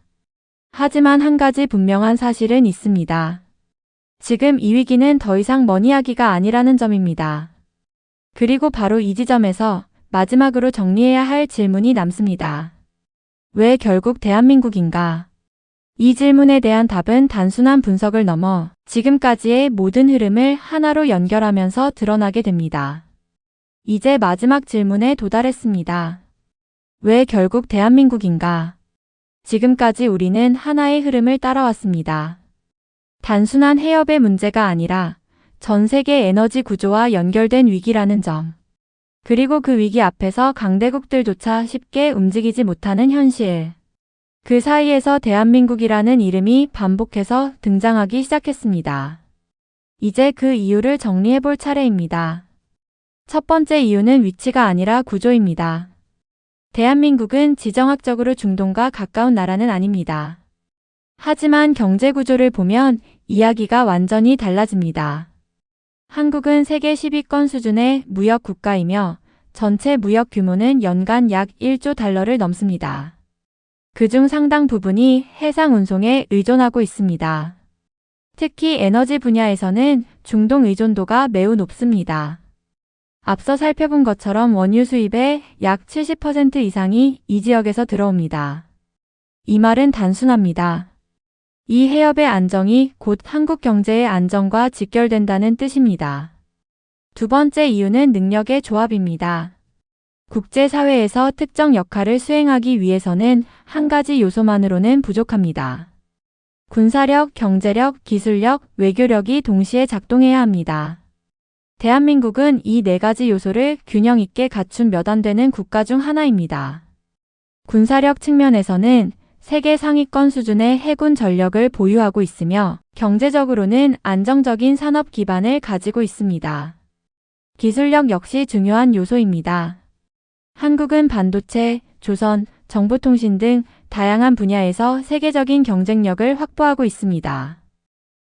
하지만 한 가지 분명한 사실은 있습니다. 지금 이 위기는 더 이상 먼 이야기가 아니라는 점입니다. 그리고 바로 이 지점에서 마지막으로 정리해야 할 질문이 남습니다. 왜 결국 대한민국인가? 이 질문에 대한 답은 단순한 분석을 넘어 지금까지의 모든 흐름을 하나로 연결하면서 드러나게 됩니다. 이제 마지막 질문에 도달했습니다. 왜 결국 대한민국인가? 지금까지 우리는 하나의 흐름을 따라왔습니다. 단순한 해협의 문제가 아니라 전 세계 에너지 구조와 연결된 위기라는 점. 그리고 그 위기 앞에서 강대국들조차 쉽게 움직이지 못하는 현실. 그 사이에서 대한민국이라는 이름이 반복해서 등장하기 시작했습니다. 이제 그 이유를 정리해 볼 차례입니다. 첫 번째 이유는 위치가 아니라 구조입니다. 대한민국은 지정학적으로 중동과 가까운 나라는 아닙니다. 하지만 경제 구조를 보면 이야기가 완전히 달라집니다. 한국은 세계 10위권 수준의 무역 국가이며 전체 무역 규모는 연간 약 1조 달러를 넘습니다. 그중 상당 부분이 해상 운송에 의존하고 있습니다. 특히 에너지 분야에서는 중동 의존도가 매우 높습니다. 앞서 살펴본 것처럼 원유 수입의 약 70% 이상이 이 지역에서 들어옵니다. 이 말은 단순합니다. 이 해협의 안정이 곧 한국 경제의 안정과 직결된다는 뜻입니다. 두 번째 이유는 능력의 조합입니다. 국제사회에서 특정 역할을 수행하기 위해서는 한 가지 요소만으로는 부족합니다. 군사력, 경제력, 기술력, 외교력이 동시에 작동해야 합니다. 대한민국은 이 네 가지 요소를 균형 있게 갖춘 몇 안 되는 국가 중 하나입니다. 군사력 측면에서는 세계 상위권 수준의 해군 전력을 보유하고 있으며 경제적으로는 안정적인 산업 기반을 가지고 있습니다. 기술력 역시 중요한 요소입니다. 한국은 반도체, 조선, 정보통신 등 다양한 분야에서 세계적인 경쟁력을 확보하고 있습니다.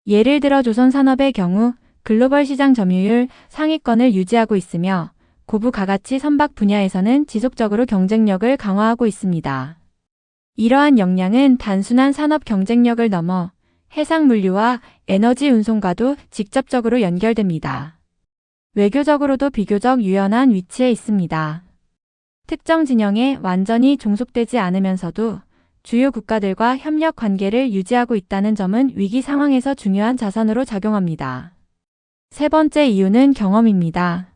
예를 들어 조선 산업의 경우 글로벌 시장 점유율 상위권을 유지하고 있으며 고부 가가치 선박 분야에서는 지속적으로 경쟁력을 강화하고 있습니다. 이러한 역량은 단순한 산업 경쟁력을 넘어 해상 물류와 에너지 운송과도 직접적으로 연결됩니다. 외교적으로도 비교적 유연한 위치에 있습니다. 특정 진영에 완전히 종속되지 않으면서도 주요 국가들과 협력 관계를 유지하고 있다는 점은 위기 상황에서 중요한 자산으로 작용합니다. 세 번째 이유는 경험입니다.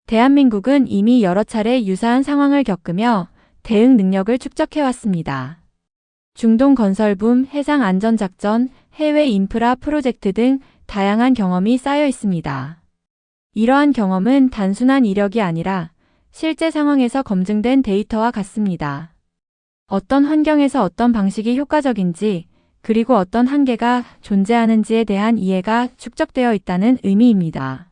대한민국은 이미 여러 차례 유사한 상황을 겪으며 대응 능력을 축적해왔습니다. 중동 건설붐, 해상 안전작전, 해외 인프라 프로젝트 등 다양한 경험이 쌓여 있습니다. 이러한 경험은 단순한 이력이 아니라 실제 상황에서 검증된 데이터와 같습니다. 어떤 환경에서 어떤 방식이 효과적인지, 그리고 어떤 한계가 존재하는지에 대한 이해가 축적되어 있다는 의미입니다.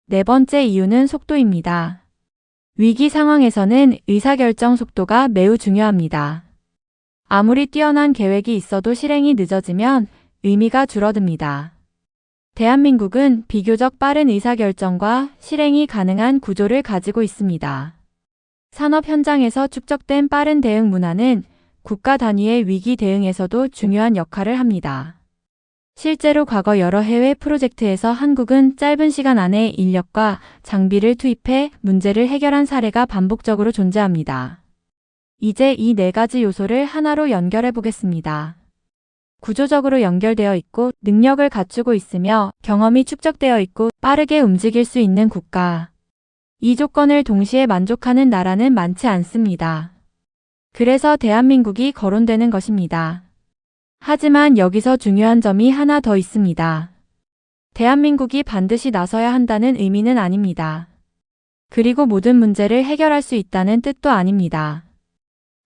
네 번째 이유는 속도입니다. 위기 상황에서는 의사결정 속도가 매우 중요합니다. 아무리 뛰어난 계획이 있어도 실행이 늦어지면 의미가 줄어듭니다. 대한민국은 비교적 빠른 의사결정과 실행이 가능한 구조를 가지고 있습니다. 산업 현장에서 축적된 빠른 대응 문화는 국가 단위의 위기 대응에서도 중요한 역할을 합니다. 실제로 과거 여러 해외 프로젝트에서 한국은 짧은 시간 안에 인력과 장비를 투입해 문제를 해결한 사례가 반복적으로 존재합니다. 이제 이 네 가지 요소를 하나로 연결해 보겠습니다. 구조적으로 연결되어 있고 능력을 갖추고 있으며 경험이 축적되어 있고 빠르게 움직일 수 있는 국가. 이 조건을 동시에 만족하는 나라는 많지 않습니다. 그래서 대한민국이 거론되는 것입니다. 하지만 여기서 중요한 점이 하나 더 있습니다. 대한민국이 반드시 나서야 한다는 의미는 아닙니다. 그리고 모든 문제를 해결할 수 있다는 뜻도 아닙니다.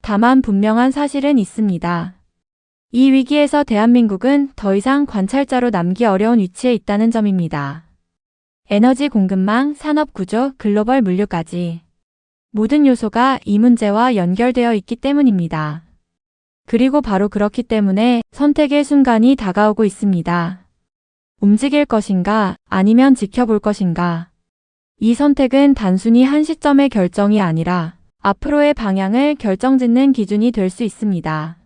다만 분명한 사실은 있습니다. 이 위기에서 대한민국은 더 이상 관찰자로 남기 어려운 위치에 있다는 점입니다. 에너지 공급망, 산업구조, 글로벌 물류까지 모든 요소가 이 문제와 연결되어 있기 때문입니다. 그리고 바로 그렇기 때문에 선택의 순간이 다가오고 있습니다. 움직일 것인가 아니면 지켜볼 것인가. 이 선택은 단순히 한 시점의 결정이 아니라 앞으로의 방향을 결정짓는 기준이 될 수 있습니다.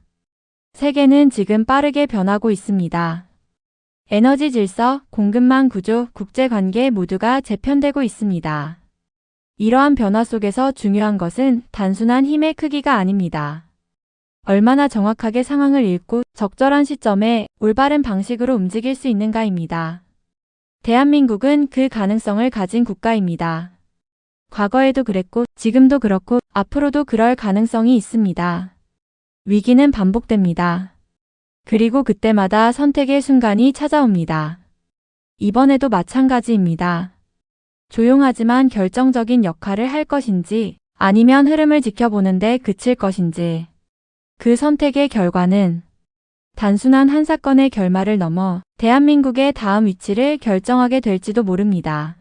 세계는 지금 빠르게 변하고 있습니다. 에너지 질서, 공급망 구조, 국제관계 모두가 재편되고 있습니다. 이러한 변화 속에서 중요한 것은 단순한 힘의 크기가 아닙니다. 얼마나 정확하게 상황을 읽고 적절한 시점에 올바른 방식으로 움직일 수 있는가입니다. 대한민국은 그 가능성을 가진 국가입니다. 과거에도 그랬고 지금도 그렇고 앞으로도 그럴 가능성이 있습니다. 위기는 반복됩니다. 그리고 그때마다 선택의 순간이 찾아옵니다. 이번에도 마찬가지입니다. 조용하지만 결정적인 역할을 할 것인지 아니면 흐름을 지켜보는데 그칠 것인지. 그 선택의 결과는 단순한 한 사건의 결말을 넘어 대한민국의 다음 위치를 결정하게 될지도 모릅니다.